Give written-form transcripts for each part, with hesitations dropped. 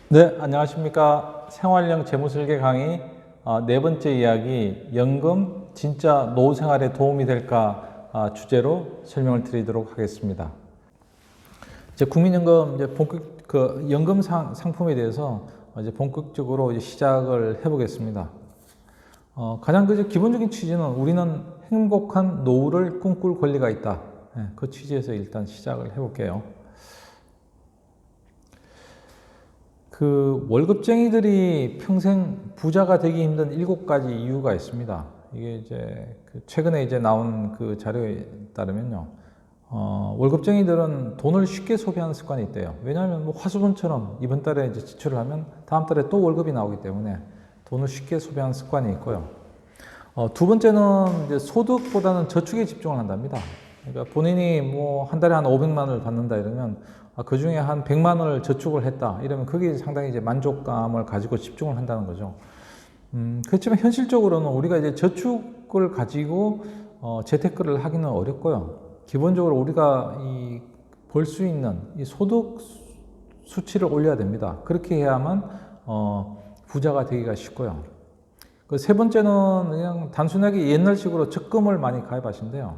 네, 안녕하십니까. 생활형 재무설계 강의 네 번째 이야기, 연금 진짜 노후 생활에 도움이 될까 주제로 설명을 드리도록 하겠습니다. 이제 국민연금 이제 연금 상품에 대해서 이제 본격적으로 이제 시작을 해보겠습니다. 가장 기본적인 취지는 우리는 행복한 노후를 꿈꿀 권리가 있다. 그 취지에서 일단 시작을 해볼게요. 월급쟁이들이 평생 부자가 되기 힘든 7가지 이유가 있습니다. 이게 이제 최근에 이제 나온 그 자료에 따르면요. 월급쟁이들은 돈을 쉽게 소비하는 습관이 있대요. 왜냐하면 뭐 화수분처럼 이번 달에 이제 지출을 하면 다음 달에 또 월급이 나오기 때문에 돈을 쉽게 소비하는 습관이 있고요. 두 번째는 이제 소득보다는 저축에 집중을 한답니다. 그러니까 본인이 뭐 한 달에 한 500만 원을 받는다 이러면 그 중에 한 100만 원을 저축을 했다 이러면 그게 상당히 이제 만족감을 가지고 집중을 한다는 거죠. 그렇지만 현실적으로는 우리가 이제 저축을 가지고 재테크를 하기는 어렵고요. 기본적으로 우리가 벌 수 있는 이 소득 수치를 올려야 됩니다. 그렇게 해야만 부자가 되기가 쉽고요. 세 번째는 그냥 단순하게 옛날식으로 적금을 많이 가입하신대요.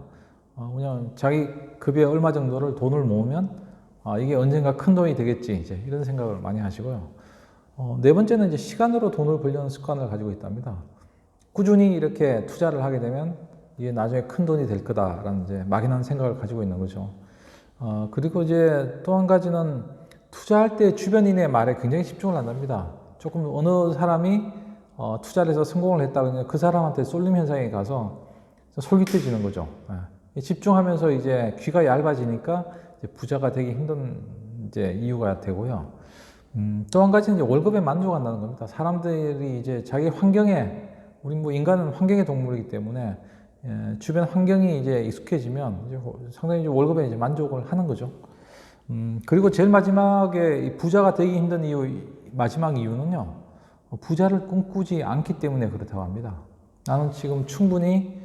그냥 자기 급여 얼마 정도를 돈을 모으면 이게 언젠가 큰 돈이 되겠지 이제 이런 생각을 많이 하시고요. 네 번째는 이제 시간으로 돈을 벌려는 습관을 가지고 있답니다. 꾸준히 이렇게 투자를 하게 되면 이게 나중에 큰 돈이 될 거다라는 이제 막연한 생각을 가지고 있는 거죠. 그리고 이제 또 한 가지는 투자할 때 주변인의 말에 굉장히 집중을 한답니다. 조금 어느 사람이 투자를 해서 성공을 했다 그러면 그 사람한테 쏠림 현상이 가서 솔깃해지는 거죠. 집중하면서 이제 귀가 얇아지니까 이제 부자가 되기 힘든 이제 이유가 되고요. 또 한 가지는 이제 월급에 만족한다는 겁니다. 사람들이 이제 자기 환경에, 우리 뭐 인간은 환경의 동물이기 때문에 주변 환경이 이제 익숙해지면 이제 상당히 이제 월급에 이제 만족을 하는 거죠. 그리고 제일 마지막에 부자가 되기 힘든 마지막 이유는요. 부자를 꿈꾸지 않기 때문에 그렇다고 합니다. 나는 지금 충분히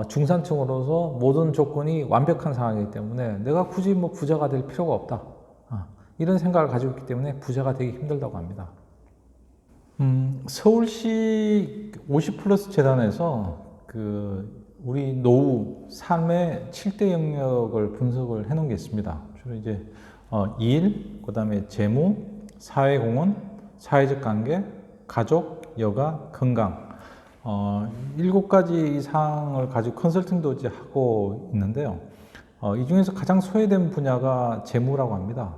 중산층으로서 모든 조건이 완벽한 상황이기 때문에 내가 굳이 뭐 부자가 될 필요가 없다. 이런 생각을 가지고 있기 때문에 부자가 되기 힘들다고 합니다. 서울시 50플러스 재단에서 우리 노후 삶의 7대 영역을 분석을 해놓은 게 있습니다. 주로 이제 일, 그다음에 재무, 사회공헌, 사회적 관계, 가족, 여가, 건강 7가지 이상을 가지고 컨설팅도 이제 하고 있는데요. 이 중에서 가장 소외된 분야가 재무라고 합니다.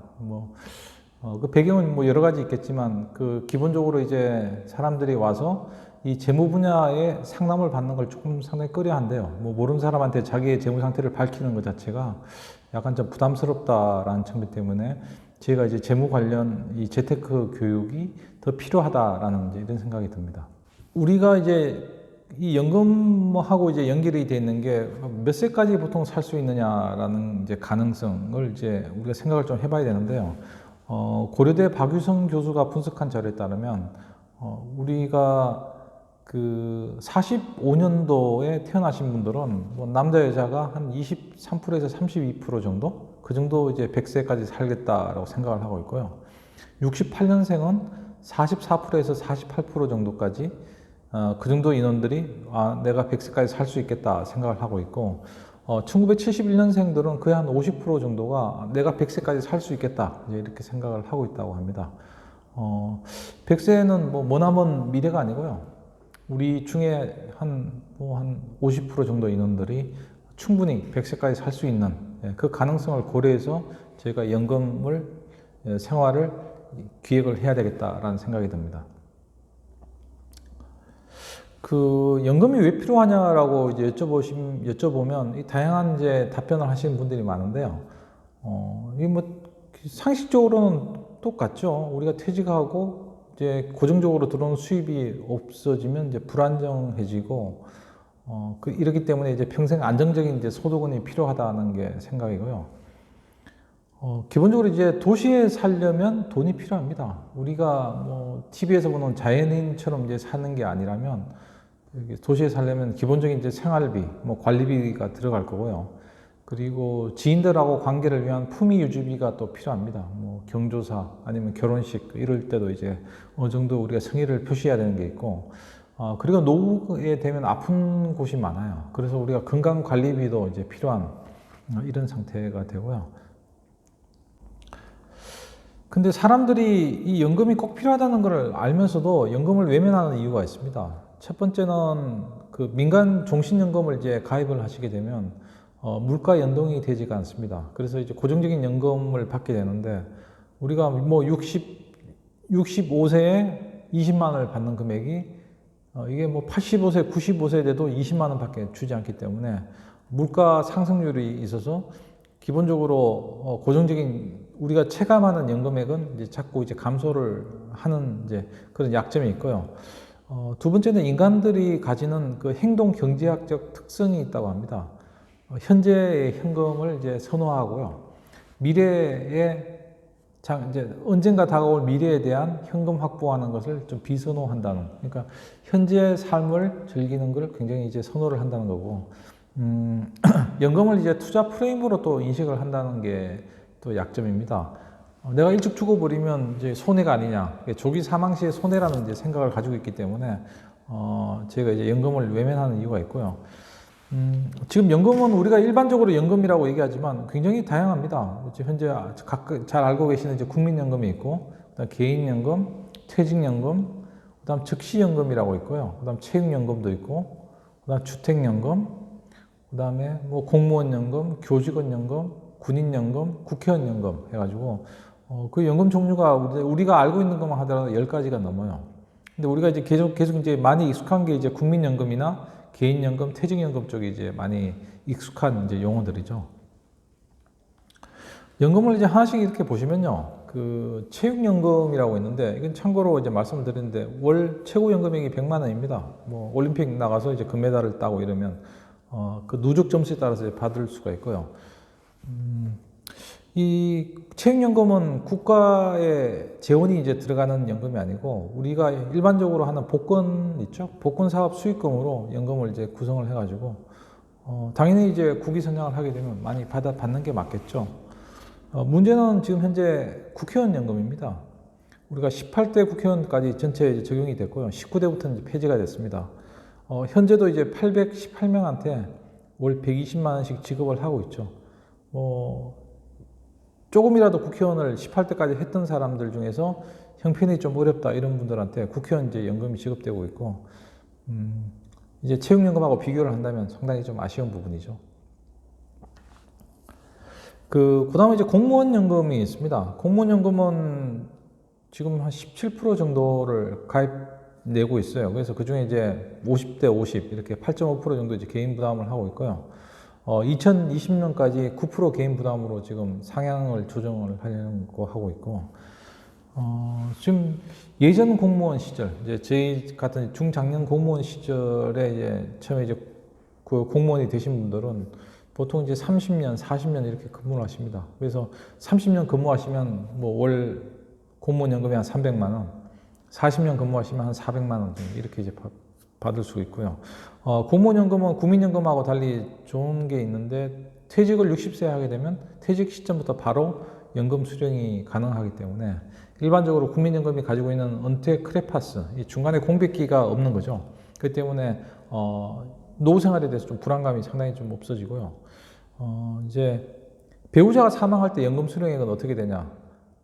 그 배경은 뭐 여러 가지 있겠지만 기본적으로 이제 사람들이 와서 이 재무 분야에 상담을 받는 걸 조금 상당히 꺼려한대요. 뭐 모르는 사람한테 자기의 재무 상태를 밝히는 것 자체가 약간 좀 부담스럽다라는 측면 때문에 제가 이제 재무 관련 이 재테크 교육이 더 필요하다라는 이제 이런 생각이 듭니다. 우리가 이제 이 연금하고 이제 연결이 되어 있는 게 몇 세까지 보통 살 수 있느냐라는 이제 가능성을 이제 우리가 생각을 좀 해봐야 되는데요. 고려대 박유성 교수가 분석한 자료에 따르면 우리가 45년도에 태어나신 분들은 뭐 남자 여자가 한 23%에서 32% 정도 그 정도 이제 100세까지 살겠다라고 생각을 하고 있고요. 68년생은 44%에서 48% 정도까지 그 정도 인원들이 내가 100세까지 살 수 있겠다 생각을 하고 있고 1971년생들은 거의 한 50% 정도가 내가 100세까지 살 수 있겠다 이렇게 생각을 하고 있다고 합니다. 100세는 뭐 머나먼 미래가 아니고요. 우리 중에 한 50% 정도 인원들이 충분히 100세까지 살 수 있는 그 가능성을 고려해서 저희가 연금을 생활을 기획을 해야 되겠다라는 생각이 듭니다. 연금이 왜 필요하냐라고 이제 여쭤보면 다양한 이제 답변을 하시는 분들이 많은데요. 이게 뭐 상식적으로는 똑같죠. 우리가 퇴직하고 이제 고정적으로 들어오는 수입이 없어지면 이제 불안정해지고 이렇기 때문에 이제 평생 안정적인 이제 소득원이 필요하다는 게 생각이고요. 기본적으로 이제 도시에 살려면 돈이 필요합니다. 우리가 뭐 TV에서 보는 자연인처럼 이제 사는 게 아니라면 도시에 살려면 기본적인 이제 생활비, 뭐 관리비가 들어갈 거고요. 그리고 지인들하고 관계를 위한 품위 유지비가 또 필요합니다. 뭐 경조사 아니면 결혼식 이럴 때도 이제 어느 정도 우리가 성의를 표시해야 되는 게 있고, 그리고 노후에 되면 아픈 곳이 많아요. 그래서 우리가 건강 관리비도 이제 필요한 이런 상태가 되고요. 근데 사람들이 이 연금이 꼭 필요하다는 걸 알면서도 연금을 외면하는 이유가 있습니다. 첫 번째는 그 민간 종신연금을 이제 가입을 하시게 되면 물가 연동이 되지가 않습니다. 그래서 이제 고정적인 연금을 받게 되는데, 우리가 뭐 65세에 20만 원을 받는 금액이 이게 뭐 85세, 95세 돼도 20만 원밖에 주지 않기 때문에 물가 상승률이 있어서 기본적으로 고정적인 우리가 체감하는 연금액은 이제 자꾸 이제 감소를 하는 이제 그런 약점이 있고요. 두 번째는 인간들이 가지는 그 행동 경제학적 특성이 있다고 합니다. 현재의 현금을 이제 선호하고요. 미래에 이제 언젠가 다가올 미래에 대한 현금 확보하는 것을 좀 비선호한다는, 그러니까 현재의 삶을 즐기는 걸 굉장히 이제 선호를 한다는 거고, 연금을 이제 투자 프레임으로 또 인식을 한다는 게 또 약점입니다. 내가 일찍 죽어버리면 이제 손해가 아니냐, 조기 사망 시의 손해라는 이제 생각을 가지고 있기 때문에 제가 이제 연금을 외면하는 이유가 있고요. 지금 연금은 우리가 일반적으로 연금이라고 얘기하지만 굉장히 다양합니다. 현재 잘 알고 계시는 이제 국민연금이 있고, 그다음 개인연금, 퇴직연금, 그다음 즉시연금이라고 있고요. 그다음 체육연금도 있고, 그다음 주택연금, 그다음에 뭐 공무원연금, 교직원연금, 군인연금, 국회의원연금 해가지고 그 연금 종류가 우리가 알고 있는 것만 하더라도 10가지가 넘어요. 근데 우리가 이제 계속 이제 많이 익숙한 게 이제 국민연금이나 개인연금, 퇴직연금 쪽이 이제 많이 익숙한 이제 용어들이죠. 연금을 이제 하나씩 이렇게 보시면요. 그 체육연금이라고 있는데, 이건 참고로 이제 말씀을 드리는데 월 최고 연금액이 100만 원입니다. 뭐 올림픽 나가서 이제 금메달을 따고 이러면 그 누적 점수에 따라서 받을 수가 있고요. 이 체육연금은 국가의 재원이 이제 들어가는 연금이 아니고, 우리가 일반적으로 하는 복권 있죠? 복권 사업 수익금으로 연금을 이제 구성을 해가지고, 당연히 이제 국위 선양을 하게 되면 많이 받는 게 맞겠죠. 문제는 지금 현재 국회의원 연금입니다. 우리가 18대 국회의원까지 전체 적용이 됐고요. 19대부터는 이제 폐지가 됐습니다. 현재도 이제 818명한테 월 120만 원씩 지급을 하고 있죠. 조금이라도 국회의원을 18대까지 했던 사람들 중에서 형편이 좀 어렵다 이런 분들한테 국회의원 이제 연금이 지급되고 있고, 이제 체육연금하고 비교를 한다면 상당히 좀 아쉬운 부분이죠. 그다음에 이제 공무원 연금이 있습니다. 공무원 연금은 지금 한 17% 정도를 내고 있어요. 그래서 그 중에 이제 50대 50 이렇게 8.5% 정도 이제 개인 부담을 하고 있고요. 2020년까지 9% 개인 부담으로 지금 상향을 조정을 하려는 거 하고 있고, 지금 예전 공무원 시절, 이제 저희 같은 중장년 공무원 시절에 이제 처음에 이제 그 공무원이 되신 분들은 보통 이제 30년, 40년 이렇게 근무를 하십니다. 그래서 30년 근무하시면 뭐 월 공무원 연금이 한 300만 원, 40년 근무하시면 한 400만 원 정도 이렇게 이제 받을 수 있고요. 공무원연금은 국민연금하고 달리 좋은 게 있는데, 퇴직을 60세에 하게 되면 퇴직 시점부터 바로 연금 수령이 가능하기 때문에 일반적으로 국민연금이 가지고 있는 은퇴 크레파스, 이 중간에 공백기가 없는 거죠. 그렇기 때문에 노후 생활에 대해서 좀 불안감이 상당히 좀 없어지고요. 이제 배우자가 사망할 때 연금 수령액은 어떻게 되냐?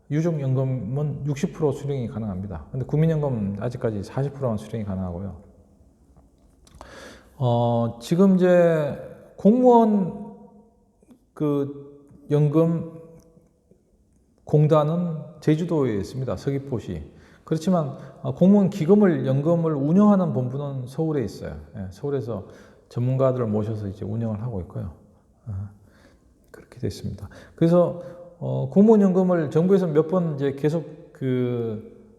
유족연금은 60% 수령이 가능합니다. 근데 국민연금은 아직까지 40%만 수령이 가능하고요. 지금 이제 공무원 그 연금 공단은 제주도에 있습니다. 서귀포시. 그렇지만 공무원 기금을 연금을 운영하는 본부는 서울에 있어요. 서울에서 전문가들을 모셔서 이제 운영을 하고 있고요. 그렇게 되어 있습니다. 그래서 공무원 연금을 정부에서 몇 번 이제 계속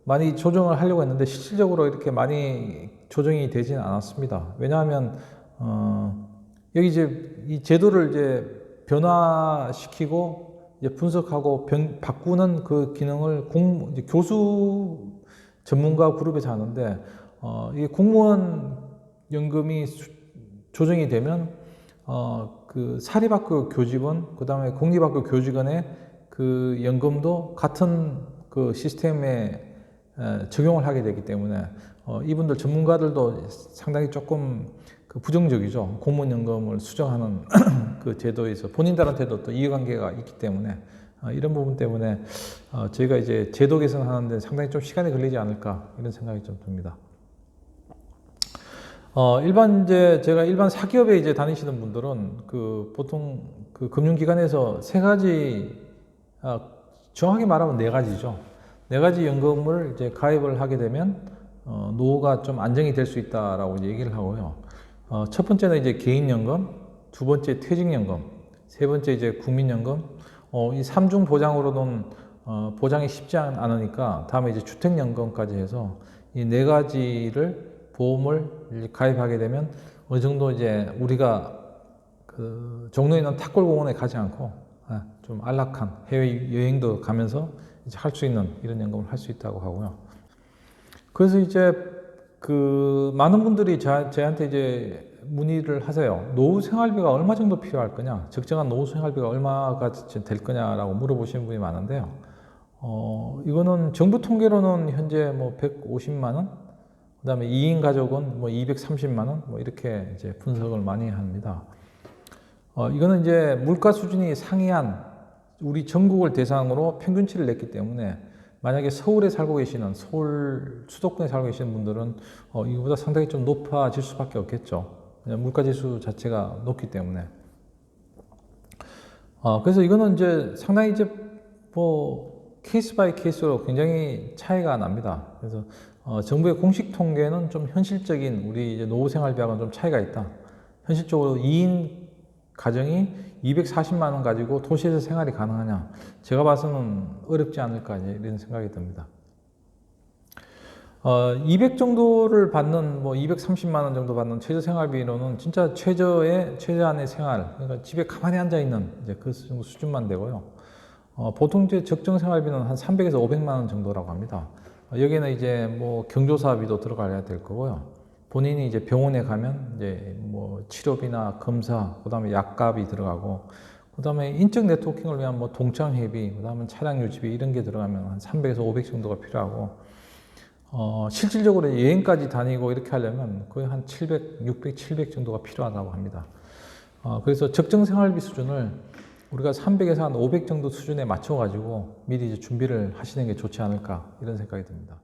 많이 조정을 하려고 했는데 실질적으로 이렇게 많이 조정이 되지는 않았습니다. 왜냐하면 여기 이제 이 제도를 이제 변화시키고 이제 분석하고 바꾸는 그 기능을 이제 교수 전문가 그룹에서 하는데, 이게 공무원 연금이 조정이 되면 그 사립학교 교직원, 그 다음에 공립학교 교직원의 그 연금도 같은 그 시스템에 적용을 하게 되기 때문에 이분들 전문가들도 상당히 조금 그 부정적이죠. 공무원연금을 수정하는 그 제도에서 본인들한테도 또 이해관계가 있기 때문에 이런 부분 때문에 저희가 이제 제도 개선하는데 상당히 좀 시간이 걸리지 않을까 이런 생각이 좀 듭니다. 제가 일반 사기업에 이제 다니시는 분들은 그 보통 그 금융기관에서 세 가지, 정확히 말하면 네 가지죠. 네 가지 연금을 이제 가입을 하게 되면 노후가 좀 안정이 될 수 있다라고 이제 얘기를 하고요. 첫 번째는 이제 개인연금, 두 번째 퇴직연금, 세 번째 이제 국민연금. 이 삼중 보장으로는 보장이 쉽지 않으니까 다음에 이제 주택연금까지 해서 이 네 가지를 보험을 가입하게 되면 어느 정도 이제 우리가 그 종로에 있는 탑골공원에 가지 않고 좀 안락한 해외 여행도 가면서 이제 할 수 있는 이런 연금을 할 수 있다고 하고요. 그래서 이제 그 많은 분들이 저한테 이제 문의를 하세요. 노후 생활비가 얼마 정도 필요할 거냐? 적정한 노후 생활비가 얼마가 될 거냐라고 물어보시는 분이 많은데요. 이거는 정부 통계로는 현재 뭐 150만 원, 그다음에 2인 가족은 뭐 230만 원, 뭐 이렇게 이제 분석을 많이 합니다. 이거는 이제 물가 수준이 상이한 우리 전국을 대상으로 평균치를 냈기 때문에 만약에 서울에 살고 계시는 서울 수도권에 살고 계시는 분들은 이거보다 상당히 좀 높아질 수밖에 없겠죠. 물가 지수 자체가 높기 때문에. 그래서 이거는 이제 상당히 이제 뭐 케이스 바이 케이스로 굉장히 차이가 납니다. 그래서 정부의 공식 통계는 좀 현실적인 우리 이제 노후 생활비하고는 좀 차이가 있다. 현실적으로 2인 가정이 240만 원 가지고 도시에서 생활이 가능하냐? 제가 봐서는 어렵지 않을까 이런 생각이 듭니다. 200 정도를 받는 뭐 230만 원 정도 받는 최저 생활비로는 진짜 최저한의 생활, 그러니까 집에 가만히 앉아 있는 이제 그 정도 수준만 되고요. 보통 이제 적정 생활비는 한 300에서 500만 원 정도라고 합니다. 여기는 이제 뭐 경조사비도 들어가야 될 거고요. 본인이 이제 병원에 가면 이제 뭐 치료비나 검사, 그다음에 약값이 들어가고, 그다음에 인적 네트워킹을 위한 뭐 동창회비, 그다음에 차량 유지비 이런 게 들어가면 한 300에서 500 정도가 필요하고, 실질적으로 여행까지 다니고 이렇게 하려면 거의 한 700, 600, 700 정도가 필요하다고 합니다. 그래서 적정 생활비 수준을 우리가 300에서 한 500 정도 수준에 맞춰가지고 미리 이제 준비를 하시는 게 좋지 않을까 이런 생각이 듭니다.